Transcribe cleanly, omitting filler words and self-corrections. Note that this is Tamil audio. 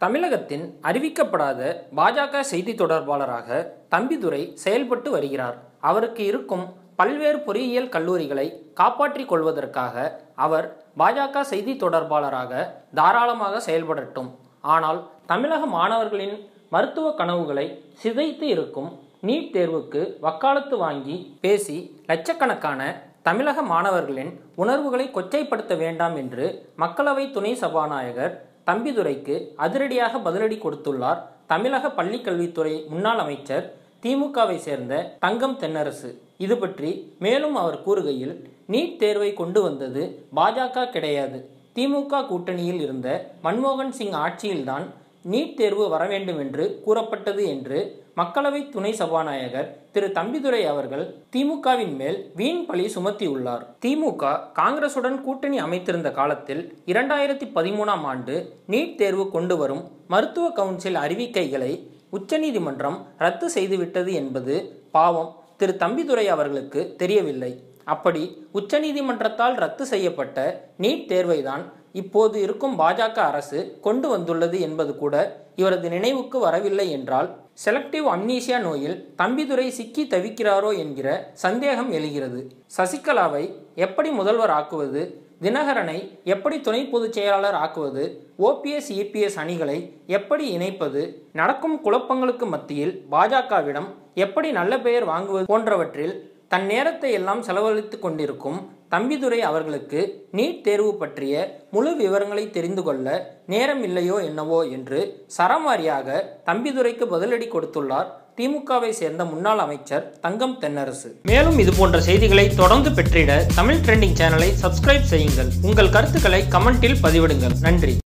தமிழகத்தின் அறிவிக்கப்படாத பாஜக செய்தி தொடர்பாளராக தம்பிதுரை செயல்பட்டு வருகிறார். அவருக்கு இருக்கும் பல்வேறு பொறியியல் கல்லூரிகளை காப்பாற்றிக் கொள்வதற்காக அவர் பாஜக செய்தி தொடர்பாளராக தாராளமாக செயல்படட்டும். ஆனால் தமிழக மாணவர்களின் மருத்துவ கனவுகளை சிதைத்து இருக்கும் நீட் தேர்வுக்கு வக்காலத்து வாங்கி பேசி லட்சக்கணக்கான தமிழக மாணவர்களின் உணர்வுகளை கொச்சைப்படுத்த வேண்டாம் என்று மக்களவை துணை சபாநாயகர் தம்பிதுரைக்கு அதிரடியாக பதிலடி கொடுத்துள்ளார் தமிழக பள்ளிக்கல்வித்துறை முன்னாள் அமைச்சர் திமுகவை சேர்ந்த தங்கம் தென்னரசு. இது பற்றி மேலும் அவர் கூறுகையில், நீட் தேர்வை கொண்டு வந்தது பாஜக கிடையாது, திமுக கூட்டணியில் இருந்த மன்மோகன் சிங் ஆட்சியில்தான் நீட் தேர்வு வர வேண்டும் என்று கூறப்பட்டது என்று மக்களவை துணை சபாநாயகர் திரு தம்பிதுரை அவர்கள் திமுகவின் மேல் வீண் பழி சுமத்தியுள்ளார். திமுக காங்கிரசுடன் கூட்டணி அமைத்திருந்த காலத்தில் 2013ஆம் ஆண்டு நீட் தேர்வு கொண்டு வரும் மருத்துவ கவுன்சில் அறிவிக்கைகளை உச்சநீதிமன்றம் ரத்து செய்துவிட்டது என்பது பாவம் திரு தம்பிதுரை அவர்களுக்கு தெரியவில்லை. அப்படி உச்சநீதிமன்றத்தால் ரத்து செய்யப்பட்ட நீட் தேர்வைதான் இப்போது இருக்கும் பாஜக அரசு கொண்டு வந்துள்ளது என்பது கூட இவரது நினைவுக்கு வரவில்லை என்றால் செலக்டிவ் அம்னீசியா நோயில் தம்பிதுரை சிக்கி தவிக்கிறாரோ என்கிற சந்தேகம் எழுகிறது. சசிகலாவை எப்படி முதல்வர் ஆக்குவது, தினகரனை எப்படி துணை பொதுச் செயலாளர் ஆக்குவது, ஓபிஎஸ் இபிஎஸ் அணிகளை எப்படி இணைப்பது, நடக்கும் குழப்பங்களுக்கு மத்தியில் பாஜகவிடம் எப்படி நல்ல பெயர் வாங்குவது போன்றவற்றில் தன் நேரத்தை எல்லாம் செலவழித்து கொண்டிருக்கும் தம்பிதுரை அவர்களுக்கு நீட் தேர்வு பற்றிய முழு விவரங்களை தெரிந்து கொள்ள நேரம் இல்லையோ என்னவோ என்று சரமாரியாக தம்பிதுரைக்கு பதிலடி கொடுத்துள்ளார் திமுகவை சேர்ந்த முன்னாள் அமைச்சர் தங்கம் தென்னரசு. மேலும் இது போன்ற செய்திகளை தொடர்ந்து பெற்றிட தமிழ் ட்ரெண்டிங் சேனலை சப்ஸ்கிரைப் செய்யுங்கள். உங்கள் கருத்துக்களை கமெண்டில் பதிவிடுங்கள். நன்றி.